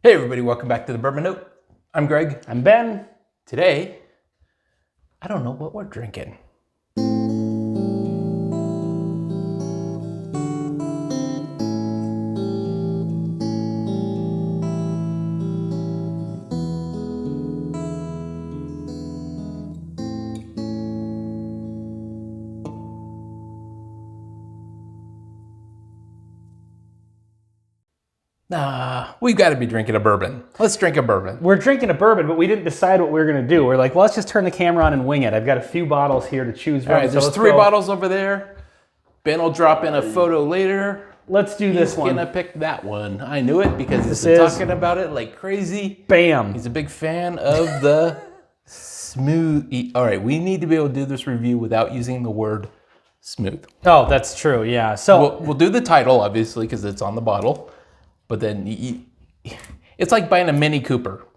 Hey everybody, welcome back to the Bourbon Note. I'm Greg. I'm Ben. Today, I don't know what we're drinking. We've got to be drinking a bourbon. Let's drink a bourbon. We're drinking a bourbon, but we didn't decide what we were going to do. We're like, well, let's just turn the camera on and wing it. I've got a few bottles here to choose from. All right, there's three bottles over there. Ben will drop in a photo later. Let's do this one. He's going to pick that one. I knew it because he's been talking about it like crazy. Bam. He's a big fan of the smooth. All right, we need to be able to do this review without using the word smooth. Oh, that's true, yeah. So We'll do the title, obviously, because it's on the bottle. But then it's like buying a Mini Cooper.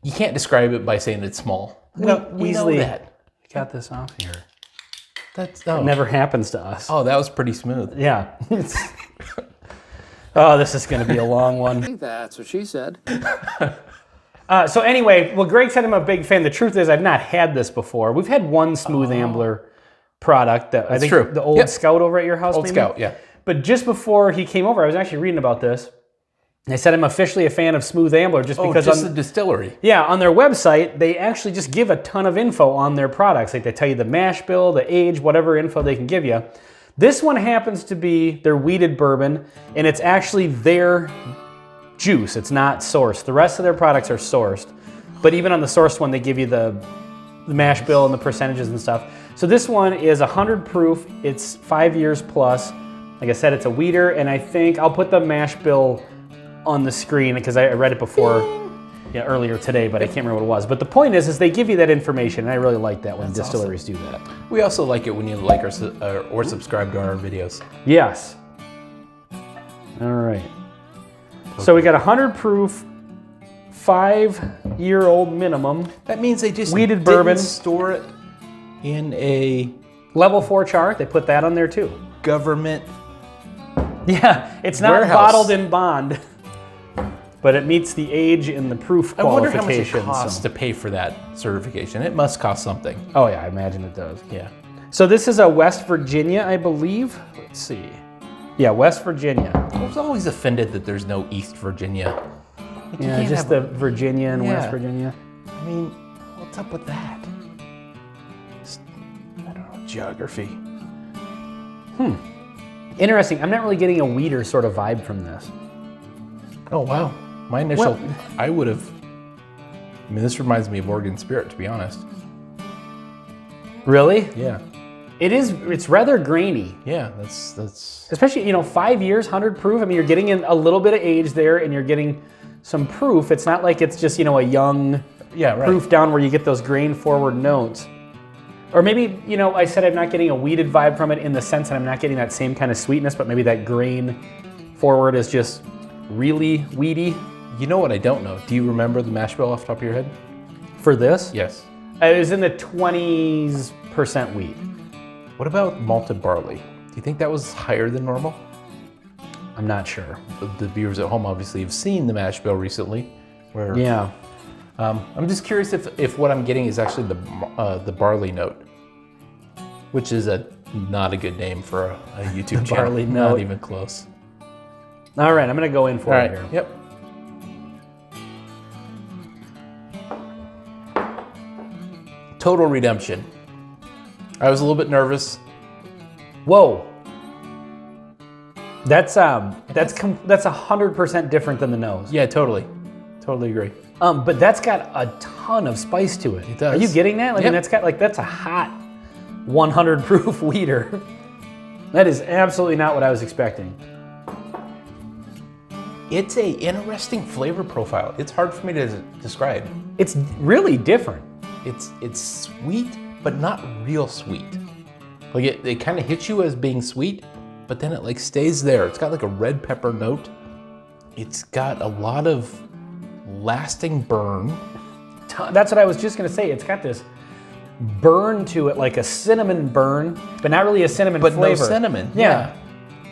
You can't describe it by saying it's small. We know that. Got this off here. It never happens to us. Oh, that was pretty smooth. Yeah. Oh, this is going to be a long one. I think that's what she said. So anyway, well, Greg said I'm a big fan. The truth is I've not had this before. We've had one Smooth Ambler product. I think true. The Old Scout over at your house, Old Scout, yeah. But just before he came over, I was actually reading about this. They said I'm officially a fan of Smooth Ambler just because just the distillery. Yeah, on their website, they actually just give a ton of info on their products. Like they tell you the mash bill, the age, whatever info they can give you. This one happens to be their wheated bourbon, and it's actually their juice. It's not sourced. The rest of their products are sourced. But even on the sourced one, they give you the mash bill and the percentages and stuff. So this one is 100 proof. It's 5 years plus. Like I said, it's a wheater, and I think I'll put the mash bill on the screen because I read it before, earlier today, but I can't remember what it was. But the point is they give you that information, and I really like that when distilleries do that. We also like it when you like or subscribe to our videos. Yes. All right. Okay. So we got 100 proof, 5-year-old minimum. That means they just wheated bourbon. Store it in a level 4 char. They put that on there too. Government. Yeah, it's not warehouse. Bottled in bond, but it meets the age and the proof qualifications. I wonder how much it costs to pay for that certification. It must cost something. Oh yeah, I imagine it does. Yeah. So this is a West Virginia, I believe. Let's see. Yeah, West Virginia. I was always offended that there's no East Virginia. Like yeah, just the Virginia and West Virginia. I mean, what's up with that? Just, I don't know, geography. Interesting. I'm not really getting a wheater sort of vibe from this. Oh, wow. My initial, I would have, I mean, this reminds me of Oregon Spirit, to be honest. Really? Yeah. It is, it's rather grainy. Yeah, that's. Especially, 5 years, 100 proof. I mean, you're getting in a little bit of age there and you're getting some proof. It's not like it's just, a young proof down where you get those grain forward notes. Or maybe, I said I'm not getting a wheated vibe from it in the sense that I'm not getting that same kind of sweetness, but maybe that grain forward is just really weedy. You know what I don't know? Do you remember the mash bill off the top of your head? For this? Yes. It was in the 20% wheat. What about malted barley? Do you think that was higher than normal? I'm not sure. The viewers at home obviously have seen the mash bill recently. Where, yeah. I'm just curious if what I'm getting is actually the barley note, which is not a good name for a YouTube channel. Barley note. Not even close. All right, I'm gonna go in for it here. Yep. Total redemption. I was a little bit nervous. Whoa. That's 100% different than the nose. Yeah, totally. Totally agree. But that's got a ton of spice to it. It does. Are you getting that? I mean, that's a hot 100 proof wheater. That is absolutely not what I was expecting. It's a interesting flavor profile. It's hard for me to describe. It's really different. It's sweet, but not real sweet. Like it kind of hits you as being sweet, but then it stays there. It's got like a red pepper note. It's got a lot of lasting burn. That's what I was just gonna say. It's got this burn to it, like a cinnamon burn, but not really a cinnamon flavor. But no cinnamon. Yeah.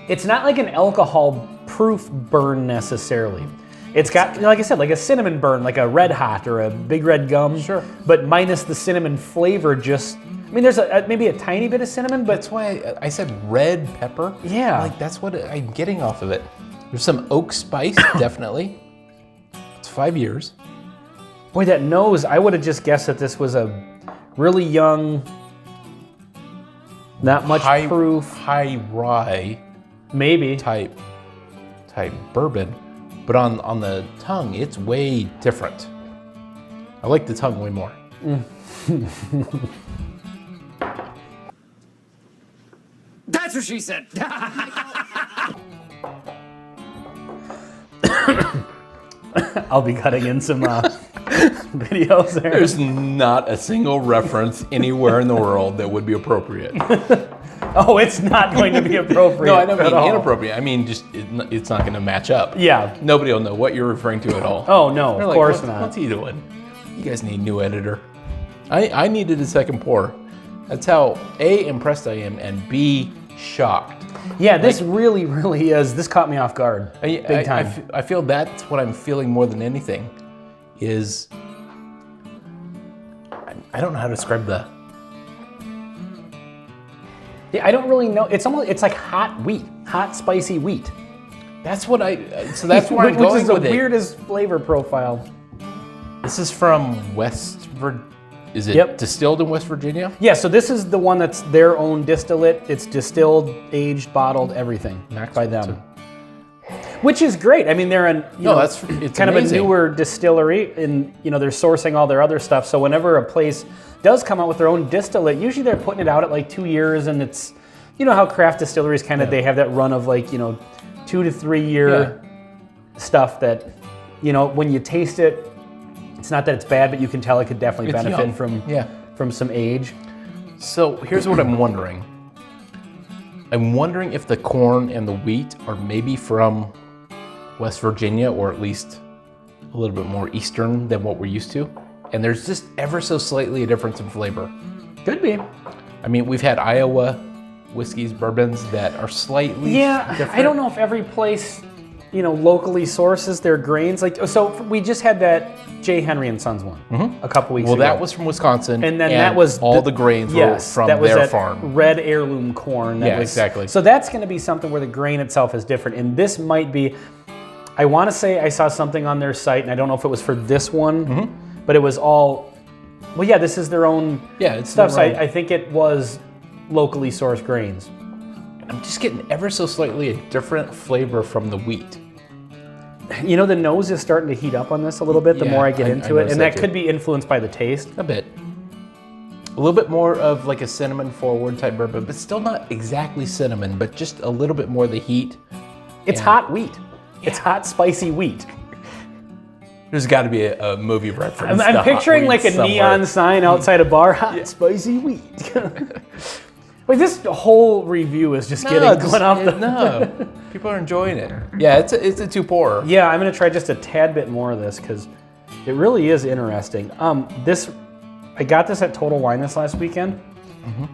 It's not like an alcohol proof burn necessarily. It's got, like I said, like a cinnamon burn, like a Red Hot or a Big Red Gum. Sure. But minus the cinnamon flavor. Just, I mean, there's maybe a tiny bit of cinnamon, but That's why I said red pepper. Yeah. Like that's what I'm getting off of it. There's some oak spice, definitely. It's 5 years. boy, that nose, I would have just guessed that this was a really young, not much proof. High rye Maybe. type bourbon. But on the tongue, it's way different. I like the tongue way more. That's what she said. I'll be cutting in some videos there. There's not a single reference anywhere in the world that would be appropriate. Oh, it's not going to be appropriate. No, I don't at mean all. inappropriate. I mean, just it's not going to match up. Yeah. Nobody will know what you're referring to at all. Oh, no, They're of like, course "What- not. What's he doing? You guys need a new editor. I needed a second pour. That's how A, impressed I am, and B, shocked. Yeah, this really, really is. This caught me off guard. Big time. I feel that's what I'm feeling more than anything is, I don't know how to describe Yeah, I don't really know. It's like hot wheat, hot spicy wheat. that's where I'm Which going is the with it. weirdest flavor profile. This is from West Virginia. Is it Yep. distilled in West Virginia? Yeah, so this is the one that's their own distillate. It's distilled, aged, bottled, everything by them. Which is great. I mean, they're it's kind of a amazing. newer distillery, and they're sourcing all their other stuff. So whenever a place does come out with their own distillate, usually they're putting it out at like 2 years, and it's how craft distilleries kind of they have that run of like 2 to 3 year stuff that when you taste it, it's not that it's bad, but you can tell it could definitely It's benefit young. from some age. So here's what I'm wondering. I'm wondering if the corn and the wheat are maybe from West Virginia, or at least a little bit more eastern than what we're used to. And there's just ever so slightly a difference in flavor. Could be. I mean, we've had Iowa whiskeys, bourbons that are slightly different. I don't know if every place, locally sources their grains. Like, so we just had that J. Henry and Sons one a couple weeks ago. Well, that was from Wisconsin. And then that was all the grains were from that was their that farm. red heirloom corn. That was, exactly. So that's going to be something where the grain itself is different. And this might be, I want to say I saw something on their site, and I don't know if it was for this one, but it was all, this is their own It's stuff. So their own. I think it was locally sourced grains. I'm just getting ever so slightly a different flavor from the wheat. The nose is starting to heat up on this a little bit the Yeah, more I get I into it. noticed And that that too. could be influenced by the taste. A bit. A little bit more of like a cinnamon forward type bourbon, but still not exactly cinnamon, but just a little bit more of the heat. It's hot wheat. It's hot, spicy wheat. There's got to be a movie reference. I'm to hot picturing wheat like a somewhere. neon sign outside a bar. Hot, spicy wheat. Like this whole review is just going off the... No, people are enjoying it. Yeah, it's a two pour. Yeah, I'm gonna try just a tad bit more of this because it really is interesting. I got this at Total Wine this last weekend,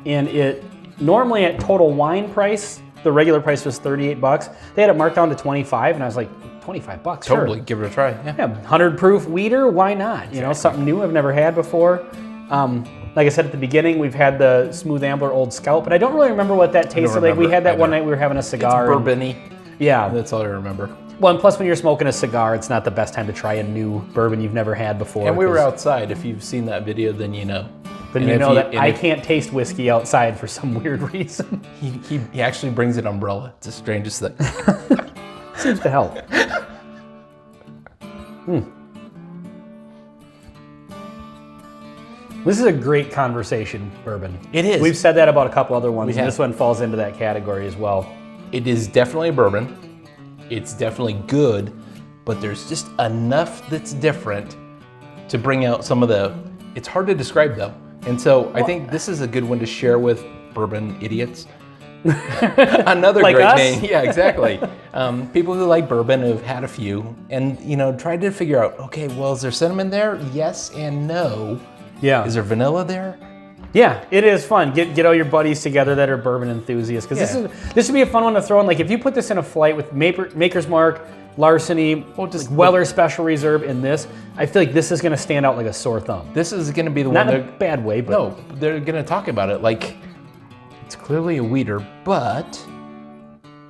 and it normally at Total Wine price, the regular price was $38. They had it marked down to 25, and I was like, $25, sure. Totally, give it a try. Yeah, 100 proof wheater, why not? Something new I've never had before. Like I said at the beginning, we've had the Smooth Ambler Old Scout, but I don't really remember what that tasted like. We remember had that one either. night we were having a It's cigar. and- bourbon-y. yeah. That's all I remember. Well, and plus when you're smoking a cigar, it's not the best time to try a new bourbon you've never had before. And we were 'cause outside. If you've seen that video, then you know. Then And you if know that and I if- can't taste whiskey outside for some weird reason. He actually brings an umbrella. It's the strangest thing. Seems to help. This is a great conversation bourbon. It is. We've said that about a couple other ones, We and have. this one falls into that category as well. It is definitely a bourbon. It's definitely good, but there's just enough that's different to bring out some of the. It's hard to describe though, and so I think this is a good one to share with bourbon idiots. Another Like great us? name, yeah, exactly. People who like bourbon have had a few, and tried to figure out. Okay, well, is there cinnamon there? Yes and no. Yeah. Is there vanilla there? Yeah, it is fun. Get all your buddies together that are bourbon enthusiasts, because this would be a fun one to throw in. Like if you put this in a flight with Maker's Mark, Larceny, just like Weller Special Reserve in this. I feel like this is going to stand out like a sore thumb. This is going to be the Not one in a bad way, but no, they're going to talk about it like it's clearly a weeder, but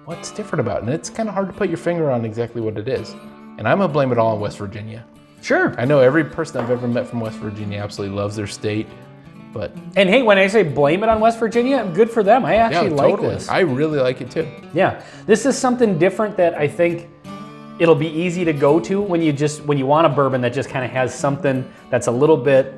what's different about it? And it's kind of hard to put your finger on exactly what it is. And I'm going to blame it all on West Virginia. sure. I know every person I've ever met from West Virginia absolutely loves their state, but And hey, when I say blame it on West Virginia, good for them. I actually like totally. this. I really like it too. Yeah, this is something different that I think it'll be easy to go to when you want a bourbon that just kind of has something that's a little bit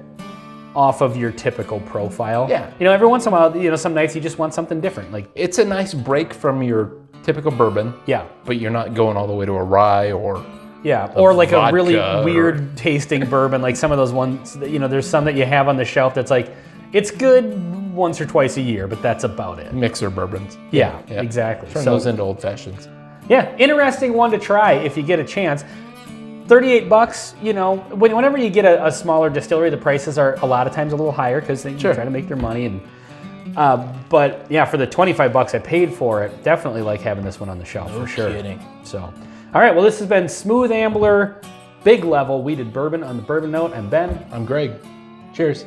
off of your typical profile. Yeah. You know, every once in a while, you know, some nights you just want something different. Like, It's a nice break from your typical bourbon, yeah, but you're not going all the way to a rye or yeah, or like a really vodka or- weird tasting bourbon, like some of those ones that, you know, there's some that you have on the shelf that's like, it's good once or twice a year, but that's about it. mixer bourbons. Yeah, exactly. Turn So- those into old fashions. Yeah, interesting one to try if you get a chance. $38, you know, whenever you get a smaller distillery, the prices are a lot of times a little higher because they try to make their money. And but yeah, for the $25 I paid for it, definitely like having this one on the shelf for sure. kidding. So, all right, well, this has been Smooth Ambler, Big Level Weeded Bourbon on the Bourbon Note. I'm Ben. I'm Greg. Cheers.